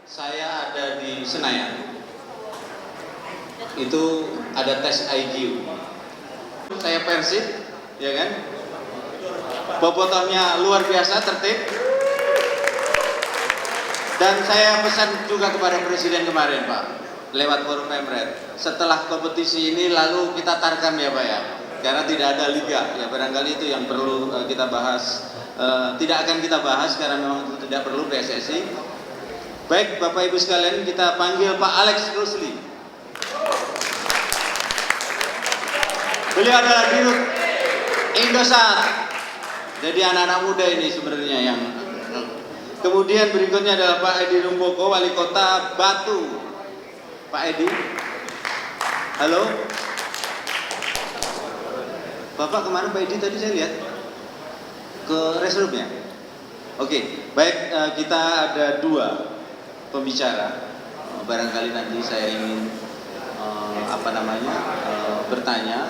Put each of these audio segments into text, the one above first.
Saya ada di Senayan, itu ada tes IQ. Saya Persib, ya kan? Bobotohnya luar biasa, tertib. Dan saya pesan juga kepada Presiden kemarin, Pak, lewat forum Pemret. Setelah kompetisi ini lalu kita tarkam ya, Pak ya, karena tidak ada liga. Ya barangkali itu yang perlu kita bahas. Tidak akan kita bahas karena memang itu tidak perlu PSSI. Baik Bapak Ibu sekalian, kita panggil Pak Alex Rusli. Beliau adalah Dirut Indosat. Jadi anak-anak muda ini sebenarnya yang. Kemudian berikutnya adalah Pak Edi Rumpoko, Wali Kota Batu. Pak Edi, halo. Bapak kemana Pak Edi tadi saya lihat? Ke restroomnya. Oke, baik, kita ada dua pembicara. Barangkali nanti saya ingin bertanya,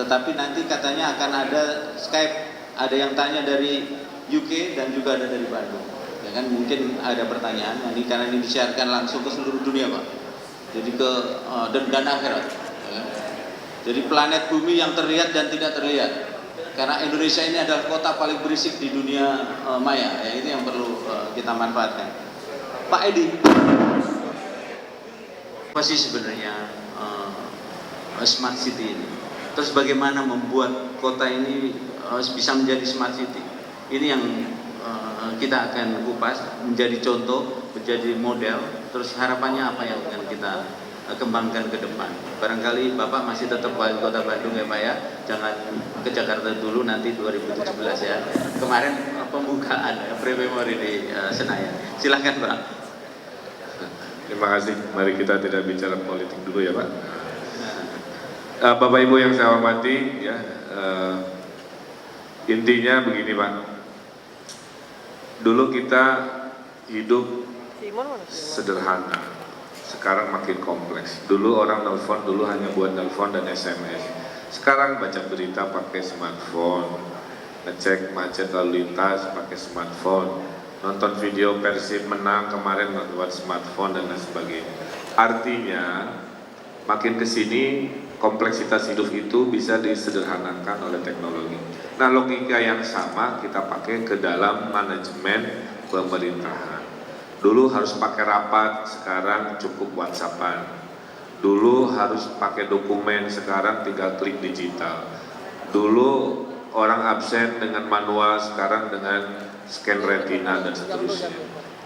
tetapi nanti katanya akan ada Skype, ada yang tanya dari UK dan juga ada dari Bandung. Ya kan, mungkin ada pertanyaan nanti karena ini disiarkan langsung ke seluruh dunia, Pak. Jadi ke dan akhirat. Ya kan? Jadi planet bumi yang terlihat dan tidak terlihat. Karena Indonesia ini adalah kota paling berisik di dunia maya. Ya, itu yang perlu kita manfaatkan. Pak Edi, apa sih sebenarnya smart city ini? Terus bagaimana membuat kota ini bisa menjadi smart city? Ini yang kita akan kupas, menjadi contoh, menjadi model. Terus harapannya apa yang akan kita kembangkan ke depan? Barangkali Bapak masih tetap Wali Kota Bandung ya Pak ya, jangan ke Jakarta dulu nanti 2017 ya. Kemarin pembukaan pre-memori di Senayan. Silahkan Pak. Terima kasih. Mari kita tidak bicara politik dulu ya Pak. Bapak Ibu yang saya hormati, ya, intinya begini Pak. Dulu kita hidup sederhana, sekarang makin kompleks. Dulu orang nelfon dulu hanya buat nelfon dan SMS. Sekarang baca berita pakai smartphone, ngecek macet lalu lintas pakai smartphone, nonton video Persib menang kemarin lewat smartphone dan lain sebagainya. Artinya makin kesini kompleksitas hidup itu bisa disederhanakan oleh teknologi. Nah, logika yang sama kita pakai ke dalam manajemen pemerintahan. Dulu harus pakai rapat, sekarang cukup WhatsAppan. Dulu harus pakai dokumen, sekarang tinggal klik digital. Dulu orang absen dengan manual, sekarang dengan scan retina dan seterusnya.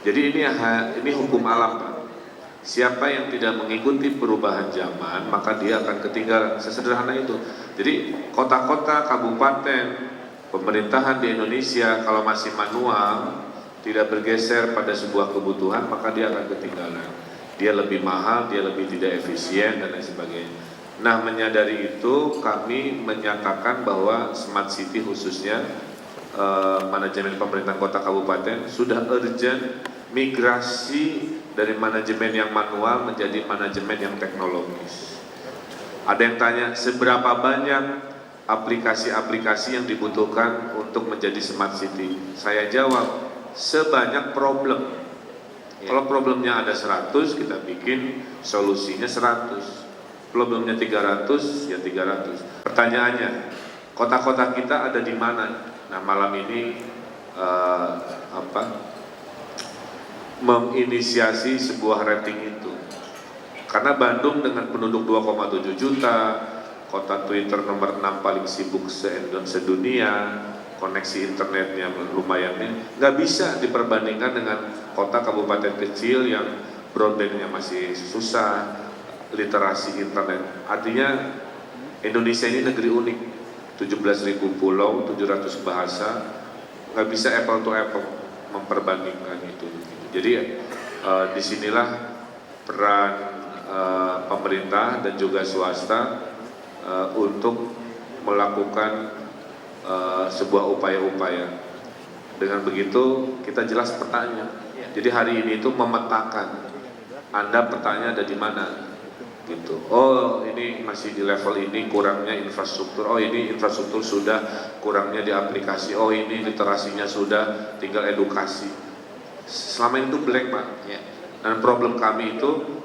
Jadi ini hukum alam Pak. Siapa yang tidak mengikuti perubahan zaman, maka dia akan ketinggalan. Sesederhana itu. Jadi kota-kota, kabupaten, pemerintahan di Indonesia kalau masih manual, tidak bergeser pada sebuah kebutuhan, maka dia akan ketinggalan. Dia lebih mahal, dia lebih tidak efisien dan lain sebagainya. Nah, menyadari itu kami menyatakan bahwa smart city khususnya manajemen pemerintahan kota kabupaten sudah urgent migrasi dari manajemen yang manual menjadi manajemen yang teknologis. Ada yang tanya seberapa banyak aplikasi-aplikasi yang dibutuhkan untuk menjadi smart city. Saya jawab sebanyak problem. Kalau problemnya ada 100, kita bikin solusinya 100. Problemnya 300, ya 300. Pertanyaannya, kota-kota kita ada di mana? Nah, malam ini menginisiasi sebuah rating itu. Karena Bandung dengan penduduk 2,7 juta, kota Twitter nomor 6 paling sibuk sedunia, koneksi internetnya lumayan, nggak bisa diperbandingkan dengan kota kabupaten kecil yang broadbandnya masih susah, literasi internet. Artinya Indonesia ini negeri unik, 17.000 pulau, 700 bahasa, nggak bisa apple to apple memperbandingkan itu. Jadi disinilah peran pemerintah dan juga swasta untuk melakukan sebuah upaya-upaya. Dengan begitu kita jelas petanya. Jadi hari ini itu memetakan, Anda petanya ada di mana, gitu. Oh, ini masih di level ini, kurangnya infrastruktur. Oh, ini infrastruktur sudah, kurangnya di aplikasi. Oh, ini literasinya sudah, tinggal edukasi. Selama itu blank Pak. Ya. Dan problem kami itu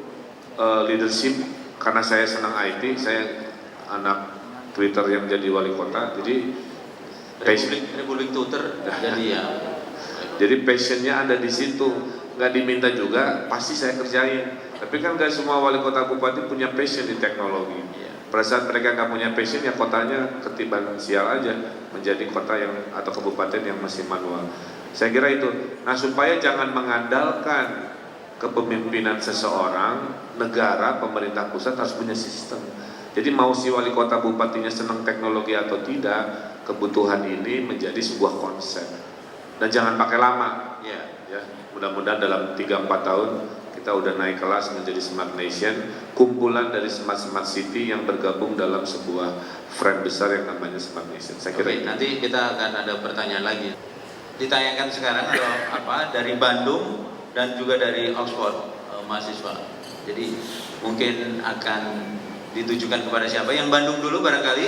leadership, karena saya senang IT, saya anak Twitter yang jadi wali kota, jadi Republik Twitter jadi ya. Jadi passionnya ada di situ, nggak diminta juga pasti saya kerjain. Tapi kan nggak semua wali kota bupati punya passion di teknologi. Pada saat mereka nggak punya passion, ya kotanya ketiban sial aja, menjadi kota yang atau kabupaten yang masih manual. Saya kira itu. Nah, supaya jangan mengandalkan kepemimpinan seseorang, negara, pemerintah pusat harus punya sistem. Jadi mau si wali kota bupatinya senang teknologi atau tidak, kebutuhan ini menjadi sebuah konsep. Dan jangan pakai lama. Ya, mudah-mudahan dalam 3-4 tahun kita udah naik kelas menjadi Smart Nation, kumpulan dari Smart City yang bergabung dalam sebuah frame besar yang namanya Smart Nation. Saya kira nanti kita akan ada pertanyaan lagi. Ditayangkan sekarang dari Bandung dan juga dari Oxford mahasiswa. Jadi mungkin akan ditujukan kepada siapa? Yang Bandung dulu barangkali.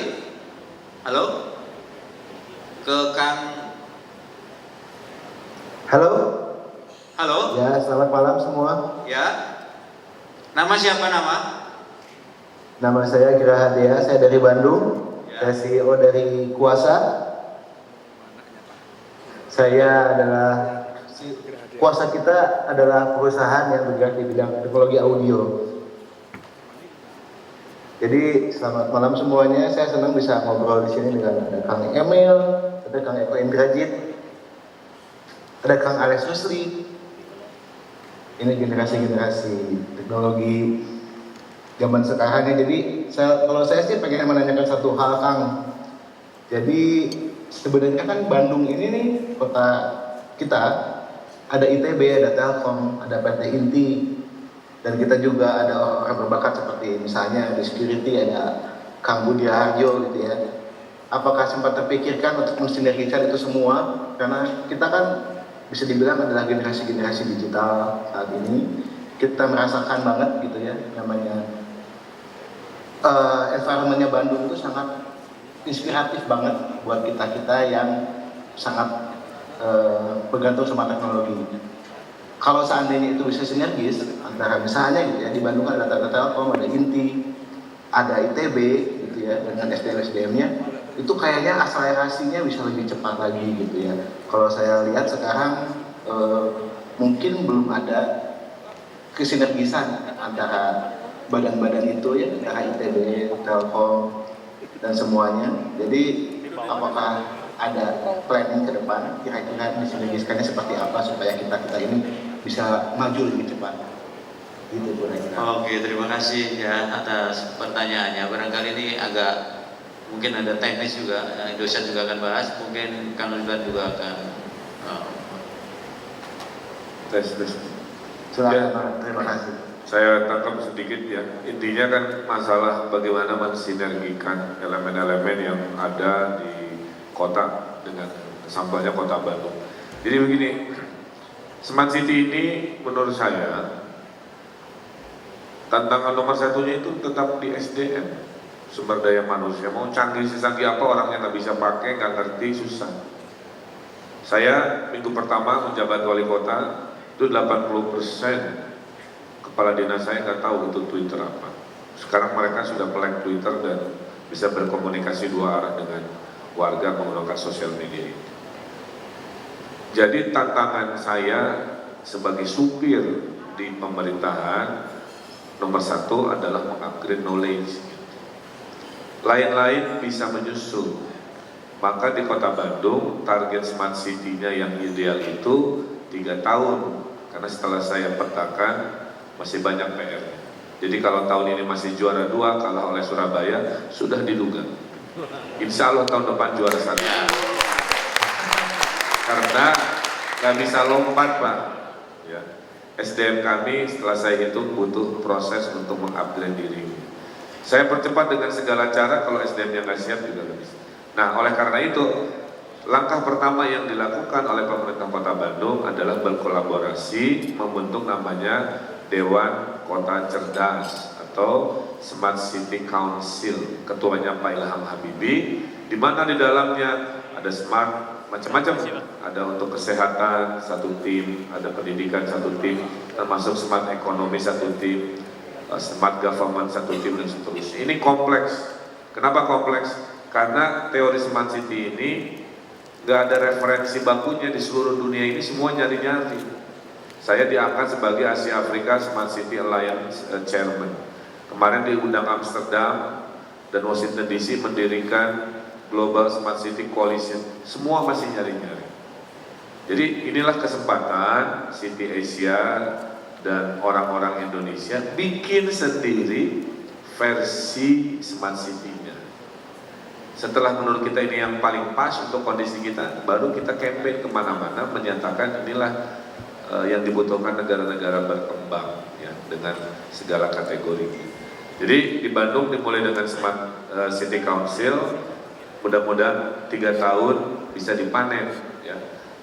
Halo? Ke Kang. Halo. Halo. Ya, selamat malam semua. Ya. Nama siapa nama? Nama saya Geraha Dea, saya dari Bandung. Ya. Saya CEO dari Kuasa. Saya adalah Kuasa kita adalah perusahaan yang bergerak di bidang teknologi audio. Jadi selamat malam semuanya. Saya senang bisa ngobrol di sini dengan ada Kang Emil, ada Kang Eko Indrajit, ada Kang Alex Rusli. Ini generasi-generasi teknologi zaman sekarang ya. Jadi kalau saya sih pengen menanyakan satu hal, Kang. Jadi sebenarnya kan Bandung ini nih kota kita, ada ITB, ada Telkom, ada PT Inti, dan kita juga ada orang-orang berbakat seperti misalnya di security ada Kang Budi Harjo gitu ya. Apakah sempat terpikirkan untuk mensinergikan itu semua? Karena kita kan bisa dibilang adalah generasi-generasi digital saat ini. Kita merasakan banget gitu ya, namanya environment-nya Bandung itu sangat inspiratif banget buat kita-kita yang sangat bergantung sama teknologi. Kalau seandainya itu bisa sinergis antara misalnya gitu ya, di Bandung ada Telkom, ada Inti, ada ITB gitu ya, dengan SDM-SDM-nya, itu kayaknya akselerasinya bisa lebih cepat lagi gitu ya. Kalau saya lihat sekarang mungkin belum ada kesinergisan antara badan-badan itu ya, antara ITB, Telkom, dan semuanya. Jadi apakah ada planning ke depan kira-kira disinergiskannya seperti apa supaya kita ini bisa maju lebih cepat gitu kira-kira. Oke, terima kasih ya atas pertanyaannya. Barangkali ini agak mungkin ada teknis juga, dosen juga akan bahas, mungkin Kang Ridwan juga akan tes. Silakan, terima kasih. Saya tangkap sedikit ya, intinya kan masalah bagaimana mensinergikan elemen-elemen yang ada di kota dengan sampelnya kota Bandung. Jadi begini, Smart City ini menurut saya tantangan nomor satunya itu tetap di SDM, sumber daya manusia. Mau canggih secanggih apa orangnya nggak bisa pakai, nggak ngerti, susah. Saya minggu pertama menjabat wali kota itu 80% kepala dinas saya nggak tahu itu Twitter apa. Sekarang mereka sudah melek Twitter dan bisa berkomunikasi dua arah dengan warga menggunakan sosial media itu. Jadi tantangan saya sebagai supir di pemerintahan nomor satu adalah mengupgrade knowledge. Lain-lain bisa menyusul. Maka di kota Bandung target smart city-nya yang ideal itu 3 tahun. Karena setelah saya petakan masih banyak PR. Jadi kalau tahun ini masih juara 2 kalah oleh Surabaya, sudah diduga. Insya Allah tahun depan juara 1. Karena nggak bisa lompat Pak. Ya. SDM kami setelah saya hitung butuh proses untuk mengupgrade diri. Saya percepat dengan segala cara, kalau SDM-nya nggak siap juga nggak bisa. Nah oleh karena itu, langkah pertama yang dilakukan oleh pemerintah Kota Bandung adalah berkolaborasi membentuk namanya Dewan Kota Cerdas atau Smart City Council. Ketuanya Pak Ilham Habibie, di mana di dalamnya ada smart macam-macam. Ada untuk kesehatan satu tim, ada pendidikan satu tim, termasuk smart ekonomi satu tim, smart government satu tim dan seterusnya. Ini kompleks. Kenapa kompleks? Karena teori smart city ini nggak ada referensi bakunya di seluruh dunia ini, semua nyari-nyari. Saya diangkat sebagai Asia Afrika Smart City Alliance Chairman. Kemarin diundang Amsterdam dan Washington DC mendirikan Global Smart City Coalition. Semua masih nyari-nyari. Jadi inilah kesempatan City Asia dan orang-orang Indonesia bikin sendiri versi Smart City-nya. Setelah menurut kita ini yang paling pas untuk kondisi kita, baru kita campaign kemana-mana menyatakan inilah yang dibutuhkan negara-negara berkembang ya, dengan segala kategori. Jadi di Bandung dimulai dengan Smart City Council, mudah-mudahan 3 tahun bisa dipanen ya.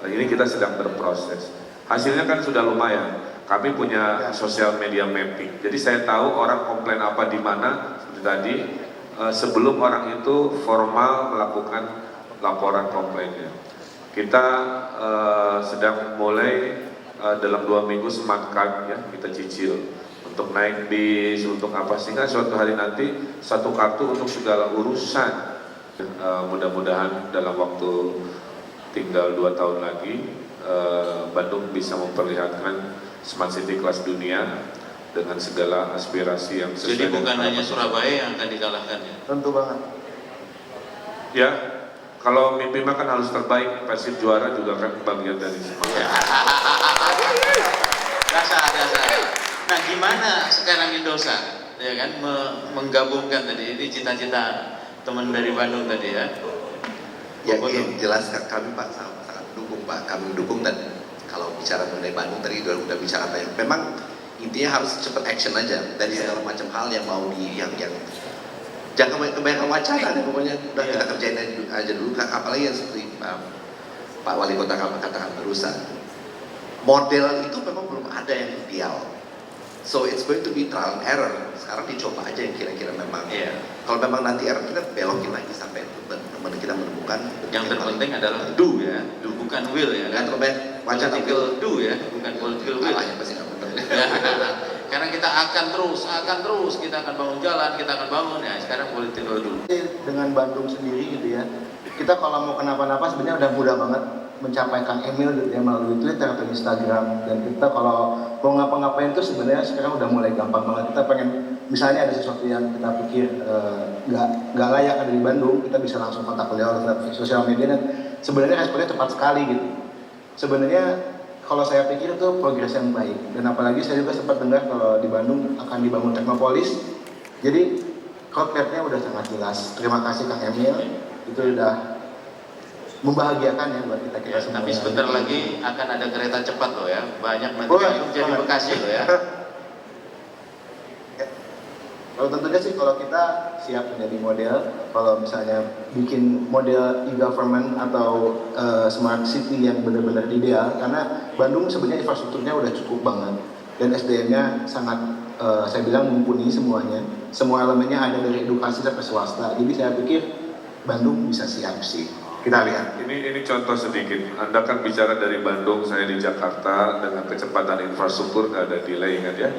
Ini kita sedang berproses. Hasilnya kan sudah lumayan. Kami punya sosial media mapping. Jadi saya tahu orang komplain apa di mana seperti tadi. Sebelum orang itu formal melakukan laporan komplainnya. Kita sedang mulai dalam 2 minggu smart card ya, kita cicil untuk naik bis, untuk apa, sehingga suatu hari nanti satu kartu untuk segala urusan. Mudah-mudahan dalam waktu tinggal 2 tahun lagi Bandung bisa memperlihatkan smart city kelas dunia dengan segala aspirasi yang sesuai. Jadi bukan hanya Surabaya yang akan dikalahkan ya? Tentu banget. Ya, kalau mimpi mah kan harus terbaik, Persib juara juga kan bagian dari semangat. Dasar. Nah, gimana sekarang Indosat ya kan menggabungkan tadi ini cita-cita teman dari Bandung tadi ya? Yang jelas kami Pak sangat mendukung Pak, kami mendukung. Dan kalau bicara mengenai Bandung tadi udah bicara apa ya? Memang intinya harus cepat action aja dari segala macam hal yang mau yang jangan kebanyakan wacana deh, pokoknya udah kita kerjain aja dulu. Apalagi yang seperti Pak Wali Kota katakan barusan, model itu memang belum ada yang ideal, so it's going to be trial and error. Sekarang dicoba aja yang kira-kira memang kalau memang nanti error kita belokin lagi sampai teman kita menemukan. Yang terpenting adalah do ya, do bukan will ya kan? Political do ya, bukan political will. Pasti nggak benar. Karena kita akan terus, kita akan bangun jalan, kita akan bangun ya. Sekarang political do. Dengan Bandung sendiri gitu ya, kita kalau mau kenapa-napa sebenarnya udah mudah banget mencapai Kang Emil gitu ya, melalui Twitter atau Instagram. Dan kita kalau mau ngapa-ngapain tuh sebenarnya sekarang udah mulai gampang banget. Kita pengen misalnya ada sesuatu yang kita pikir nggak layak ada di Bandung, kita bisa langsung kontak beliau lewat sosial media dan sebenarnya responnya cepat sekali gitu. Sebenarnya kalau saya pikir itu progres yang baik, dan apalagi saya juga sempat dengar kalau di Bandung akan dibangun Teknopolis. Jadi roadmap-nya udah sangat jelas. Terima kasih Kang Emil, itu udah membahagiakan ya buat kita semua. Tapi sebentar lagi akan ada kereta cepat loh ya, banyak nanti Bandung jadi Bekasi loh ya. Kalau tentunya sih kalau kita siap menjadi model, kalau misalnya bikin model e-government atau smart city yang benar-benar ideal, karena Bandung sebenarnya infrastrukturnya udah cukup banget dan SDM-nya sangat saya bilang mumpuni semuanya, semua elemennya ada dari edukasi sampai swasta. Jadi saya pikir Bandung bisa siap sih. Kita lihat. Ini contoh sedikit. Anda kan bicara dari Bandung, saya di Jakarta dengan kecepatan infrastruktur nggak ada delay kan ya?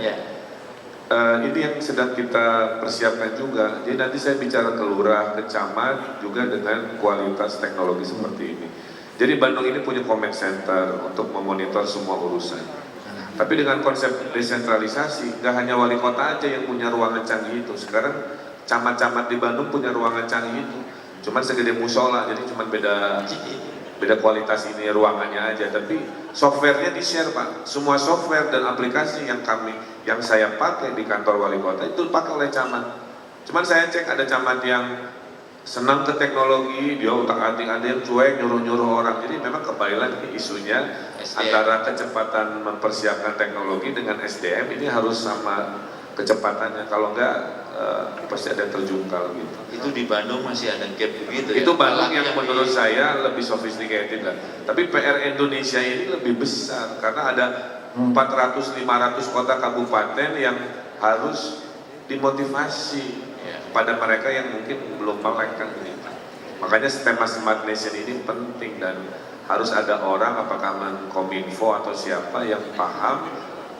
Ini yang sedang kita persiapkan juga. Jadi nanti saya bicara ke lurah, ke camat juga dengan kualitas teknologi seperti ini. Jadi Bandung ini punya comment center untuk memonitor semua urusan. Tapi dengan konsep desentralisasi, nggak hanya wali kota aja yang punya ruangan canggih itu. Sekarang camat-camat di Bandung punya ruangan canggih itu. Cuman segede musola, jadi cuman beda kualitas ini ruangannya aja, tapi softwarenya di-share Pak. Semua software dan aplikasi yang saya pakai di kantor wali kota itu pakai oleh camat. Cuman saya cek ada camat yang senang ke teknologi, dia utak-atik, ada yang cuek nyuruh-nyuruh orang. Jadi memang kembali lagi isunya antara kecepatan mempersiapkan teknologi dengan SDM ini harus sama kecepatannya. Kalau enggak pasti ada yang terjungkal gitu. Itu di Bandung masih ada gap begitu. Itu Bandung yang menurut saya lebih sophisticated lah. Tapi PR Indonesia ini lebih besar karena ada 400-500 kota kabupaten yang harus dimotivasi pada mereka yang mungkin belum melek kan begitu. Makanya tema Smart Nation ini penting dan harus ada orang apakah Menkominfo atau siapa yang paham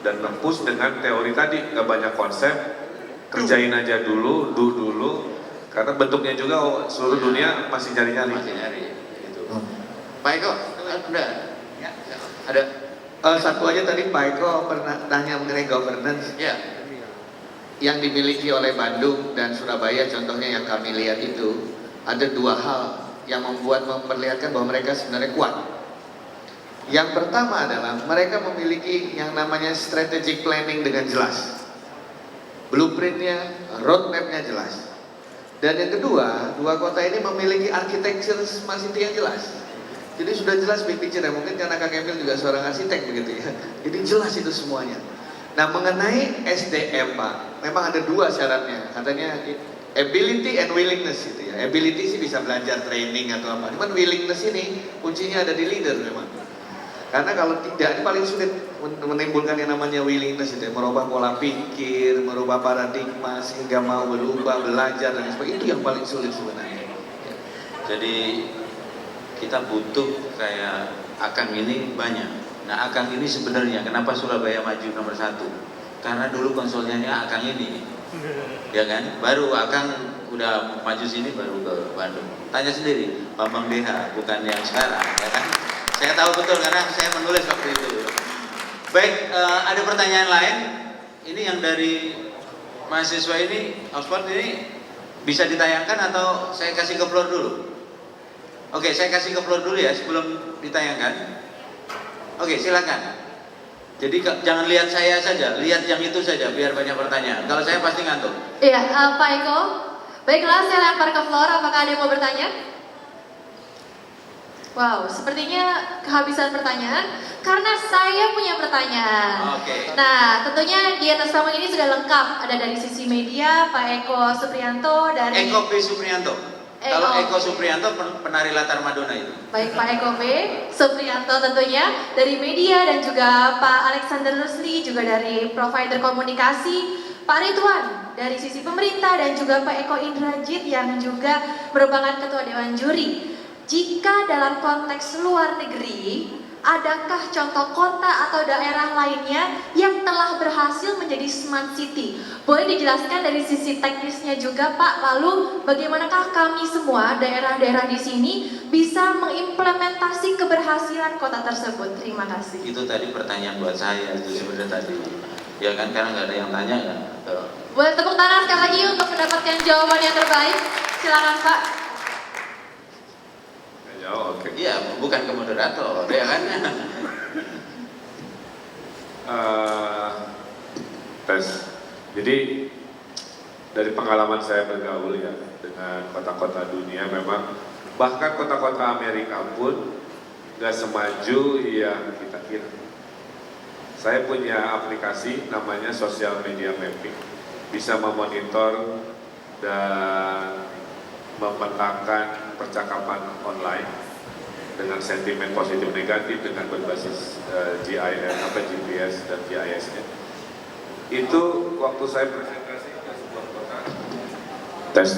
dan nge-push dengan teori tadi, nggak banyak konsep, kerjain aja dulu, do dulu, karena bentuknya juga seluruh dunia masih nyari-nyari. Masih nyari gitu. Pak Eko, udah? Ya, ada. Satu aja tadi Pak Eko pernah tanya mengenai governance. Ya. Yang dimiliki oleh Bandung dan Surabaya, contohnya yang kami lihat itu, ada dua hal yang memperlihatkan bahwa mereka sebenarnya kuat. Yang pertama adalah mereka memiliki yang namanya strategic planning dengan jelas, blueprintnya, roadmapnya jelas. Dan yang kedua, dua kota ini memiliki architecture smart city yang jelas. Jadi sudah jelas big picture ya, mungkin karena Kang Emil juga seorang arsitek begitu ya. Jadi jelas itu semuanya. Nah mengenai SDM Pak, memang ada dua syaratnya, katanya ability and willingness gitu ya. Ability sih bisa belajar training atau apa, cuman willingness ini kuncinya ada di leader memang. Karena kalau tidak, ini paling sulit menimbulkan yang namanya willingness itu ya, merubah pola pikir, merubah paradigma sehingga mau berubah, belajar dan sebagainya, itu yang paling sulit sebenarnya. Jadi kita butuh kayak Akang ini banyak. Nah Akang ini sebenarnya kenapa Surabaya maju nomor 1? Karena dulu konsulnya Akang ini, ya kan? Baru Akang udah maju sini baru ke Bandung. Tanya sendiri, Bambang DH bukan yang sekarang, ya kan? Saya tahu betul karena saya menulis waktu itu. Baik, ada pertanyaan lain? Ini yang dari mahasiswa ini, Oxford ini bisa ditayangkan atau saya kasih ke floor dulu? Oke, saya kasih ke floor dulu ya sebelum ditayangkan. Oke, silakan. Jadi jangan lihat saya saja, lihat yang itu saja biar banyak pertanyaan. Kalau saya pasti ngantuk. Iya, Pak Eko. Baiklah, saya lempar ke floor. Apakah ada yang mau bertanya? Wow, sepertinya kehabisan pertanyaan karena saya punya pertanyaan. Oke. Nah, tentunya di atas panggung ini sudah lengkap. Ada dari sisi media, Pak Eko Supriyanto dari Eko B. Supriyanto. Kalau Eko Supriyanto penari latar Madonna itu. Baik Pak Eko B. Supriyanto tentunya dari media dan juga Pak Alexander Rusli juga dari provider komunikasi, Pak Ridwan dari sisi pemerintah dan juga Pak Eko Indrajit yang juga merupakan ketua Dewan Juri. Jika dalam konteks luar negeri, adakah contoh kota atau daerah lainnya yang telah berhasil menjadi smart city? Boleh dijelaskan dari sisi teknisnya juga Pak, lalu bagaimanakah kami semua daerah-daerah di sini bisa mengimplementasi keberhasilan kota tersebut? Terima kasih. Itu tadi pertanyaan buat saya itu sebenarnya tadi. Ya kan karena nggak ada yang tanya kan. Boleh tepuk tangan sekali lagi untuk mendapatkan jawaban yang terbaik. Silakan Pak. Oh, oke. Iya, bukan ke moderator, ya kan? Tes. Jadi dari pengalaman saya bergaul ya dengan kota-kota dunia, memang bahkan kota-kota Amerika pun gak semaju yang kita kira. Saya punya aplikasi namanya Social Media Mapping, bisa memonitor dan memetakan percakapan online dengan sentimen positif negatif dengan berbasis GPS dan GIS-nya. Itu waktu saya presentasi ke sebuah kota, tes.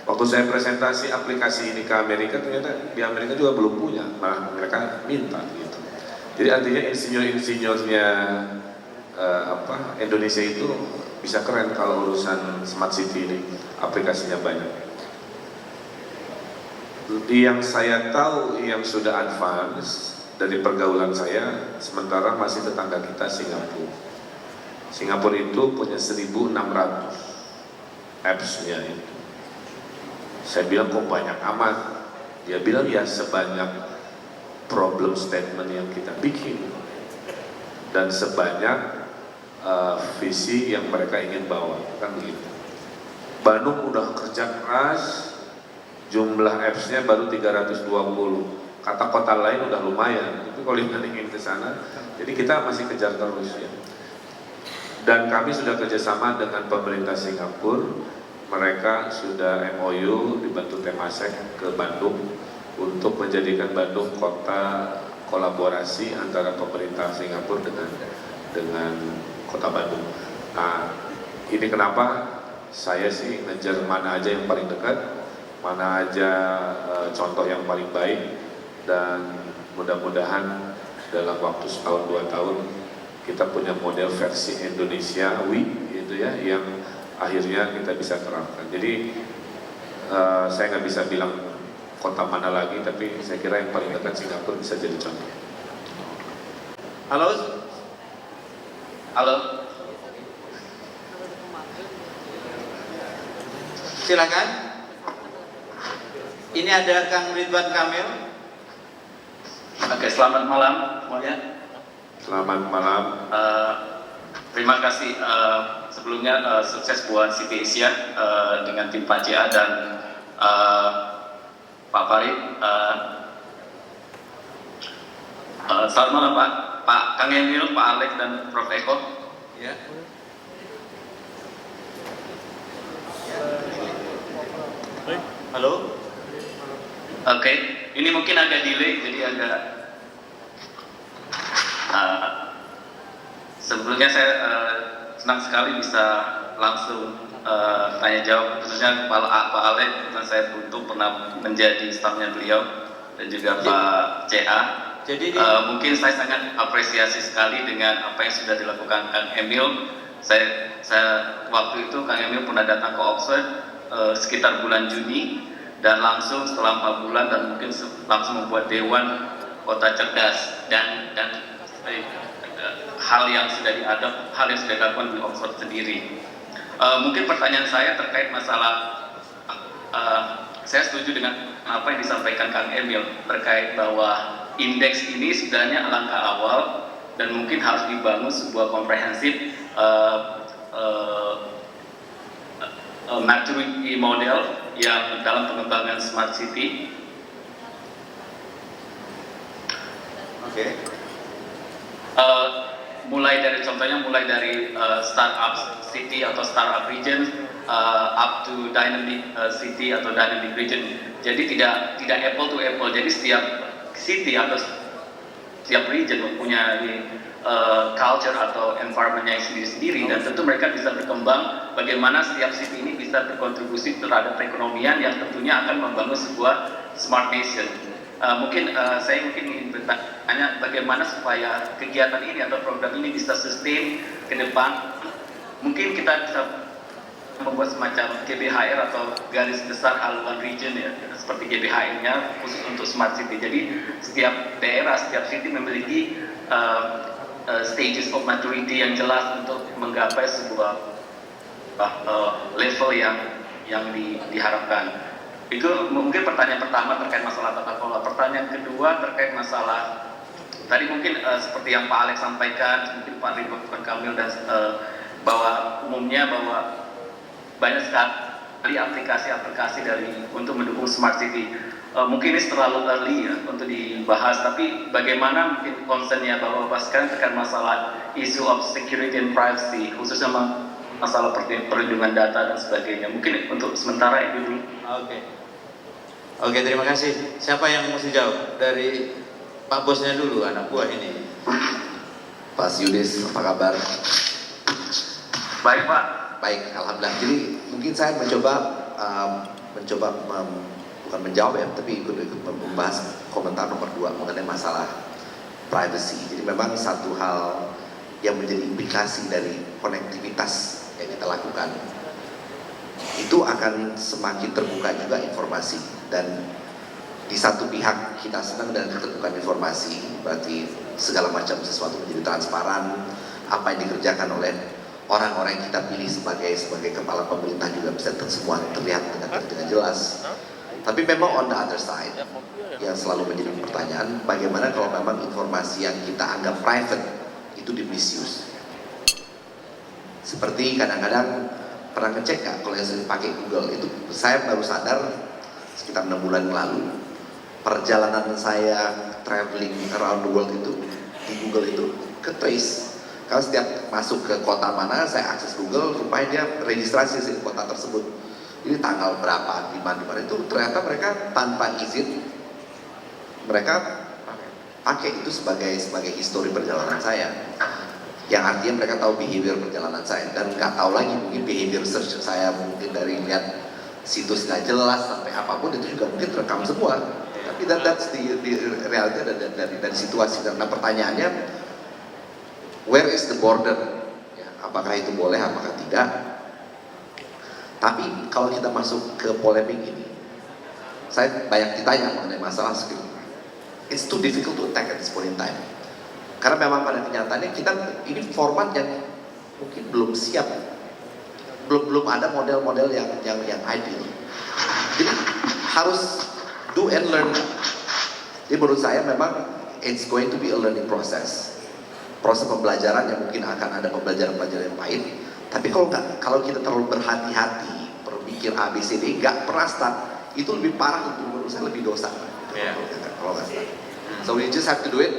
Waktu saya presentasi aplikasi ini ke Amerika, ternyata di Amerika juga belum punya, malah mereka minta gitu. Jadi artinya insinyur-insinyurnya Indonesia itu bisa keren kalau urusan smart city ini, aplikasinya banyak. Yang saya tahu yang sudah advance dari pergaulan saya, sementara masih tetangga kita Singapura. Singapura itu punya 1.600 apps-nya itu. Saya bilang kok banyak amat. Dia bilang ya sebanyak problem statement yang kita bikin dan sebanyak visi yang mereka ingin bawa, kan begitu. Bandung udah kerja keras, jumlah apps-nya baru 320. Kata kota lain udah lumayan. Itu kalau dibandingin ke sana, jadi kita masih kejar terus ya. Dan kami sudah kerjasama dengan pemerintah Singapura. Mereka sudah MOU dibantu Temasek ke Bandung untuk menjadikan Bandung kota kolaborasi antara pemerintah Singapura dengan kota Bandung. Nah, ini kenapa saya sih ngejar mana aja yang paling dekat, mana aja contoh yang paling baik, dan mudah-mudahan dalam waktu 1-2 tahun kita punya model versi Indonesiawi gitu ya, yang akhirnya kita bisa terapkan. Jadi saya nggak bisa bilang kota mana lagi, tapi saya kira yang paling dekat Singapura bisa jadi contoh. Halo? Halo? Silakan. Ini ada Kang Ridwan Kamil. Oke, selamat malam semuanya. Selamat malam. Terima kasih sebelumnya, sukses buat City Asia dengan tim Pak CA dan Pak Farid. Selamat malam Pak Kang Emil, Pak Alex dan Prof Eko. Ya. Halo? Oke, ini mungkin agak delay, jadi agak sebelumnya saya senang sekali bisa langsung tanya jawab, khususnya Pak Alex, karena saya beruntung pernah menjadi stafnya beliau dan juga Pak CA. Jadi mungkin saya sangat apresiasi sekali dengan apa yang sudah dilakukan Kang Emil. Saya waktu itu Kang Emil pernah datang ke Oxford sekitar bulan Juni, dan langsung setelah 4 bulan dan mungkin langsung membuat Dewan Kota Cerdas dan hal yang sudah dilakukan di Oxford sendiri. Mungkin pertanyaan saya terkait masalah, saya setuju dengan apa yang disampaikan Kang Emil terkait bahwa indeks ini sebenarnya langkah awal dan mungkin harus dibangun sebuah komprehensif maturity model yang dalam pengembangan smart city. Oke. Mulai dari startup city atau startup region up to dynamic city atau dynamic region. Jadi tidak apple to apple. Jadi setiap city atau setiap region mempunyai culture atau environment-nya sendiri-sendiri, dan tentu mereka bisa berkembang bagaimana setiap city ini bisa berkontribusi terhadap perekonomian yang tentunya akan membangun sebuah smart nation. Saya ingin bertanya bagaimana supaya kegiatan ini atau program ini bisa sustain ke depan. Mungkin kita bisa membuat semacam GBHR atau garis besar haluan region ya, seperti GBHR-nya khusus untuk smart city. Jadi setiap daerah, setiap city memiliki stages of maturity yang jelas untuk menggapai sebuah level yang diharapkan. Itu mungkin pertanyaan pertama terkait masalah tata kelola. Pertanyaan kedua terkait masalah tadi mungkin seperti yang Pak Alex sampaikan, mungkin Pak Ridwan Kamil, dan bahwa umumnya bahwa banyak sekali aplikasi-aplikasi untuk mendukung smart city. Mungkin ini terlalu early ya untuk dibahas, tapi bagaimana mungkin concernnya bahwa sekarang terkait masalah issue of security and privacy, khususnya masalah perlindungan data dan sebagainya. Mungkin untuk sementara itu dulu. Oke, terima kasih. Siapa yang mesti jawab? Dari Pak Bosnya dulu, anak buah ini. Pak Yudis, apa kabar? Baik Pak. Baik, alhamdulillah. Jadi mungkin saya mencoba bukan menjawab ya, tapi ikut membahas komentar nomor 2 mengenai masalah privacy. Jadi memang satu hal yang menjadi implikasi dari konektivitas yang kita lakukan, itu akan semakin terbuka juga informasi. Dan di satu pihak kita senang dengan keterbukaan informasi, berarti segala macam sesuatu menjadi transparan. Apa yang dikerjakan oleh orang-orang yang kita pilih sebagai kepala pemerintah juga bisa semua terlihat dengan jelas. Tapi memang on the other side yang selalu menjadi pertanyaan, bagaimana kalau memang informasi yang kita anggap private itu di misuse. Seperti kadang-kadang pernah ngecek nggak kalau yang sering pakai Google itu, saya baru sadar sekitar 6 bulan lalu, perjalanan saya traveling around the world itu di Google itu ke trace. Kalau setiap masuk ke kota mana saya akses Google, rupanya dia registrasi di kota tersebut. Ini tanggal berapa, di mana itu ternyata mereka tanpa izin mereka pakai itu sebagai histori perjalanan saya. Yang artinya mereka tahu behavior perjalanan saya, dan nggak tahu lagi mungkin behavior search saya, mungkin dari lihat situs nggak jelas sampai apapun itu juga mungkin terekam semua. Tapi that's di reality dari situasi. Karena pertanyaannya, where is the border? Ya, apakah itu boleh, apakah tidak? Tapi kalau kita masuk ke polemik ini, saya banyak ditanya mengenai masalah skill. It's too difficult to attack at this point in time. Karena memang pada kenyataannya kita ini format yang mungkin belum siap, belum ada model-model yang ideal. Jadi harus do and learn. Jadi menurut saya memang it's going to be a learning process. Proses pembelajaran yang mungkin akan ada pembelajaran-pembelajaran yang pahit. Tapi kalau kita terlalu berhati-hati, berpikir A, B, C, D, nggak pernah start, itu lebih parah untuk menurut saya, lebih dosa. Yeah. Kalau nggak start. So we just have to do it.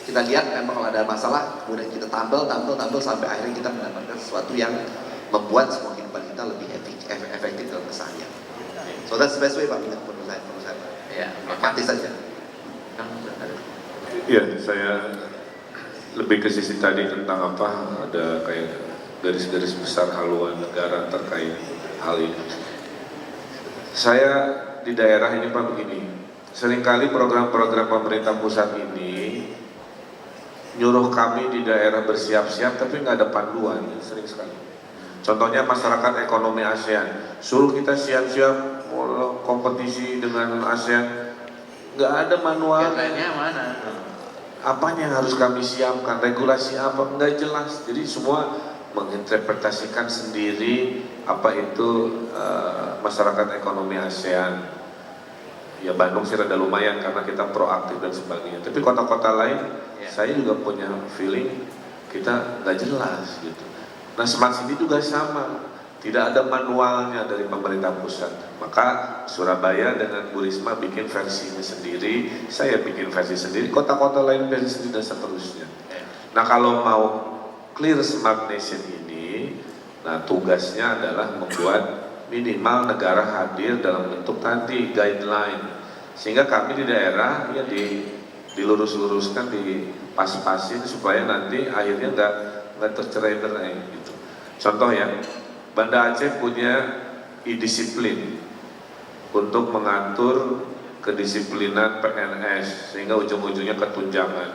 Kita lihat memang kalau ada masalah, kemudian kita tampil sampai akhirnya kita mendapatkan sesuatu yang membuat semua kehidupan kita lebih efektif dalam keseharian. So that's the best way Pak, menurut saya. Ya, Mati saja. Iya, saya lebih ke sisi tadi tentang apa, ada kayak garis-garis besar haluan negara terkait hal ini. Saya di daerah ini Pak begini, seringkali program-program pemerintah pusat ini nyuruh kami di daerah bersiap-siap tapi nggak ada panduan, sering sekali. Contohnya masyarakat ekonomi ASEAN, suruh kita siap-siap mau kompetisi dengan ASEAN, nggak ada manual. Katanya mana? Apanya yang harus kami siapkan, regulasi apa, nggak jelas. Jadi semua menginterpretasikan sendiri apa itu masyarakat ekonomi ASEAN. Ya Bandung sih rada lumayan karena kita proaktif dan sebagainya. Tapi kota-kota lain, saya juga punya feeling kita nggak jelas gitu. Nah Smart City juga sama, tidak ada manualnya dari pemerintah pusat. Maka Surabaya dengan Bu Risma bikin versinya sendiri, saya bikin versi sendiri, kota-kota lain versi sendiri dan seterusnya. Nah kalau mau clear Smart Nation ini, nah tugasnya adalah membuat minimal negara hadir dalam bentuk tadi guideline, sehingga kami di daerah ya dilurus-luruskan, dipas-pasin supaya nanti akhirnya nggak tercerai-berai gitu. Contoh ya, Banda Aceh punya e-disiplin untuk mengatur kedisiplinan PNS sehingga ujung-ujungnya ketunjangan.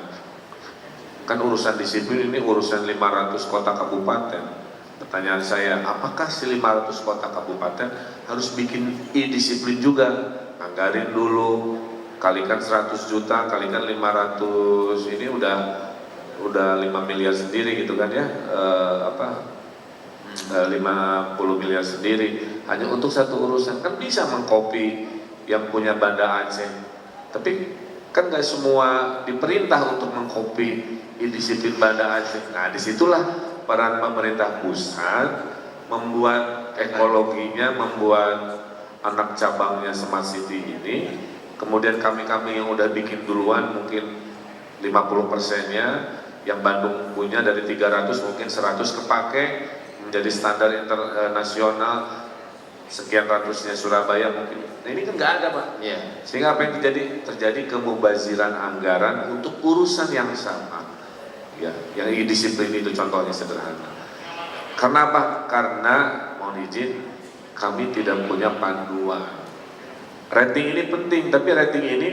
Kan urusan disiplin ini urusan 500 kota kabupaten. Pertanyaan saya, apakah si 500 kota kabupaten harus bikin e-disiplin juga? Anggarin dulu, kalikan 100 juta, kalikan 500, ini udah 5 miliar sendiri gitu kan ya, 50 miliar sendiri hanya untuk satu urusan. Kan bisa mengcopy yang punya Banda Aceh, tapi kan nggak semua diperintah untuk mengcopy e-disiplin Banda Aceh. Nah disitulah peran pemerintah pusat membuat ekologinya, membuat anak cabangnya Smart City ini. Kemudian kami yang udah bikin duluan mungkin 50%-nya, yang Bandung punya dari 300 mungkin 100 kepake menjadi standar internasional, sekian ratusnya Surabaya mungkin. Nah ini kan nggak ada Pak. Sehingga apa yang terjadi kemubaziran anggaran untuk urusan yang sama. Ya, yang disiplin itu contohnya sederhana. Karena apa? Karena mohon izin, kami tidak punya panduan. Rating ini penting, tapi rating ini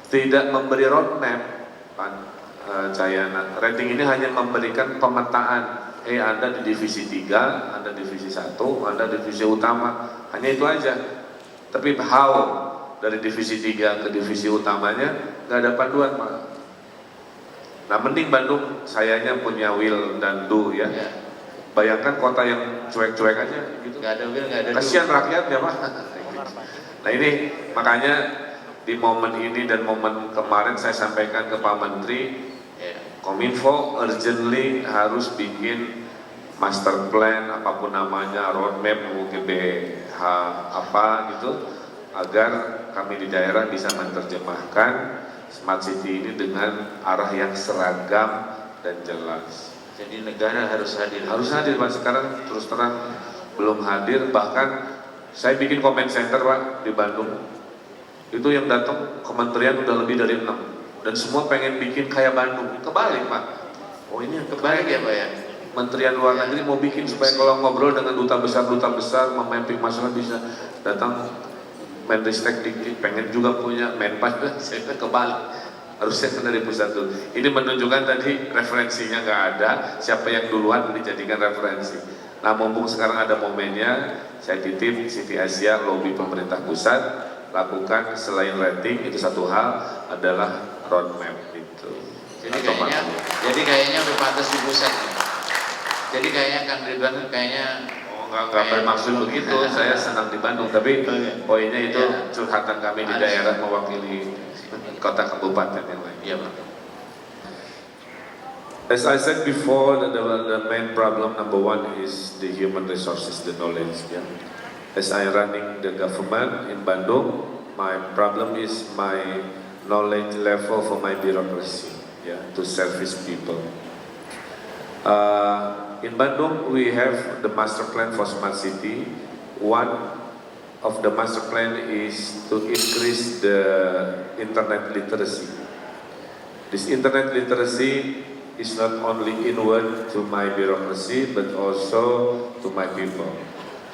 tidak memberi roadmap, Pak Cayana. Rating ini hanya memberikan pemetaan. Anda di divisi 3, Anda divisi 1, Anda divisi utama. Hanya itu aja. Tapi how dari divisi 3 ke divisi utamanya nggak ada panduan Pak. Nah mending Bandung sayanya punya will dan do ya. Bayangkan kota yang cuek-cuek aja gitu. Nggak ada will, nggak ada do. Kasihan rakyatnya Pak. Nah ini makanya di momen ini dan momen kemarin saya sampaikan ke Pak Menteri, Kominfo urgently harus bikin master plan apapun namanya, roadmap mungkin BH apa gitu, agar kami di daerah bisa menerjemahkan Smart City ini dengan arah yang seragam dan jelas. Jadi negara harus hadir. Harus hadir Pak. Sekarang terus terang belum hadir. Bahkan saya bikin comment center Pak di Bandung. Itu yang datang kementerian udah lebih dari 6. Dan semua pengen bikin kayak Bandung. Kebalik Pak. Oh ini yang kebalik ya Pak ya? Menterian Luar Negeri mau bikin supaya kalau ngobrol dengan duta besar memapping masalah bisa datang. Menristek dikit pengen juga punya Menpas, saya kebalik. harusnya kan dari pusat dulu. Ini menunjukkan tadi referensinya nggak ada, siapa yang duluan dijadikan referensi. Nah mumpung sekarang ada momennya, saya titip City Asia lobby pemerintah pusat lakukan selain rating itu satu hal adalah roadmap itu. Jadi kayaknya udah pantas di pusat. Jadi kayaknya Kang Ridwan kayaknya nggak bermaksud begitu. Saya senang di Bandung, tapi poinnya itu curhatan kami di daerah mewakili kota kabupaten yang lain. Iya Pak. As I said before, the main problem number one is the human resources, the knowledge. Yeah. As I running the government in Bandung, my problem is my knowledge level for my bureaucracy, yeah, to service people. In Bandung, we have the master plan for smart city. One of the master plan is to increase the internet literacy. This internet literacy is not only inward to my bureaucracy, but also to my people.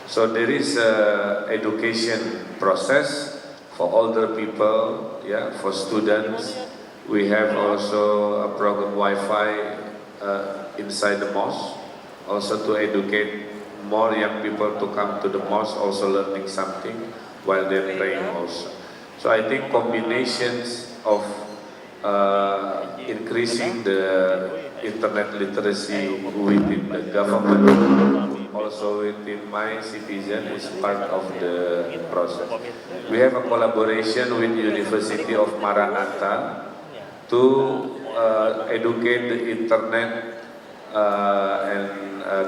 So there is a education process for older people, yeah, for students. We have also a program Wi-Fi inside the mosque, also to educate more young people to come to the mosque, also learning something while they're praying also. So I think combinations of increasing the internet literacy within the government, also within my citizen, is part of the process. We have a collaboration with University of Maranatha to educate the internet and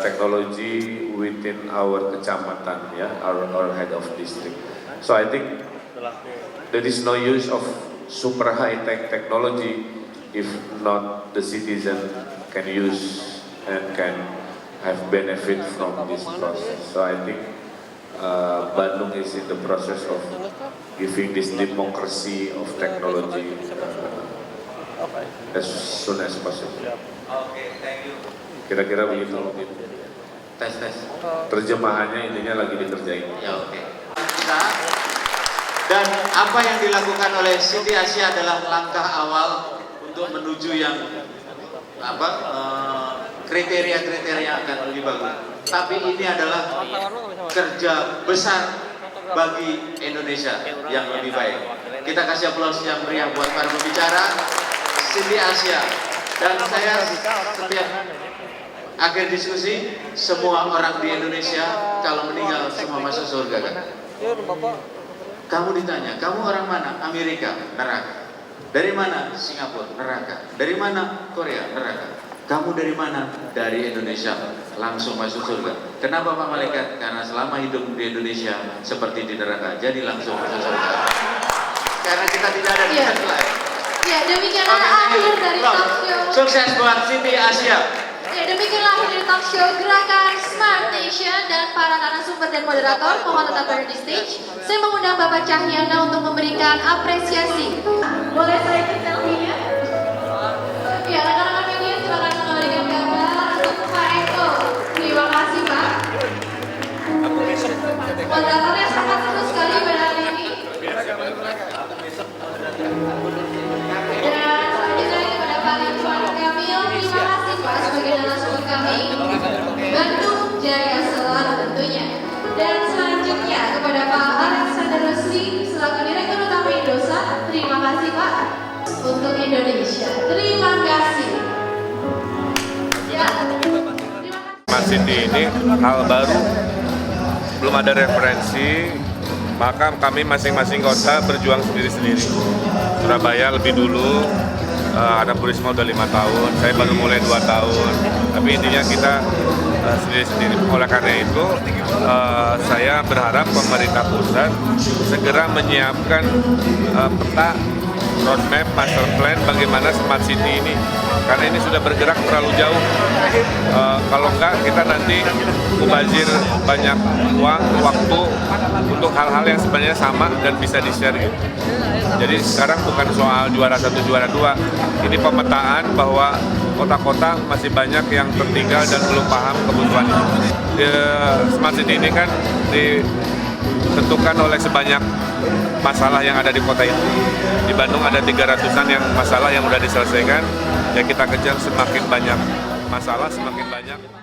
technology within our kecamatan, yeah, our head of district. So I think there is no use of super high-tech technology if not the citizen can use and can have benefit from this process. So I think Bandung is in the process of giving this democracy of technology as soon as possible. Oke, thank you. Kira-kira begitu mungkin. Tes. Terjemahannya intinya lagi dikerjain. Ya oke. Dan apa yang dilakukan oleh City Asia adalah langkah awal untuk menuju yang kriteria-kriteria akan lebih bagus. Tapi ini adalah kerja besar bagi Indonesia yang lebih baik. Kita kasih aplaus yang meriah buat para pembicara City Asia. Dan saya setiap akhir diskusi, semua orang di Indonesia kalau meninggal semua masuk surga kan? Kamu ditanya, kamu orang mana? Amerika, neraka. Dari mana? Singapura, neraka. Dari mana? Korea, neraka. Kamu dari mana? Dari Indonesia, langsung masuk surga. Kenapa Pak Malaikat? Karena selama hidup di Indonesia seperti di neraka, jadi langsung masuk surga. Karena kita tidak ada di tempat lain. Ya, demikianlah akhir dari talk show. Sukses buat City Asia. Ya, demikianlah akhir dari talk show Gerakan Smart Nation, dan para narasumber dan moderator mohon tetap berada di stage. Saya mengundang Bapak Cahyana untuk memberikan apresiasi. Boleh saya ikut selfie-nya? Ya, rekan-rekan media silakan memberikan gambar untuk Pak Eko. Terima kasih Pak. Moderatornya sangat seru sekali pada hari ini. Dan selanjutnya kepada Pak Ridwan Kamil, terima kasih Pak sebagai narasumber kami. Bandung Jaya selalu tentunya. Dan selanjutnya kepada Pak Alexander Rusli selaku Direktur Utama Indosat, terima kasih Pak untuk Indonesia. Terima kasih. Ya, terima kasih. Smart City ini hal baru, belum ada referensi, maka kami masing-masing kota berjuang sendiri-sendiri. Surabaya lebih dulu, ada Bu Risma udah 5 tahun, saya baru mulai 2 tahun, tapi intinya kita sendiri-sendiri. Oleh karena itu, saya berharap pemerintah pusat segera menyiapkan peta roadmap, master plan bagaimana smart city ini, karena ini sudah bergerak terlalu jauh. Kalau enggak, kita nanti mubazir banyak uang, waktu untuk hal-hal yang sebenarnya sama dan bisa di-share gitu. Jadi sekarang bukan soal juara 1, juara 2, ini pemetaan bahwa kota-kota masih banyak yang tertinggal dan belum paham kebutuhan itu. Smart city ini kan ditentukan oleh sebanyak masalah yang ada di kota itu. Di Bandung ada 300-an yang masalah yang sudah diselesaikan, ya kita kejar semakin banyak masalah, semakin banyak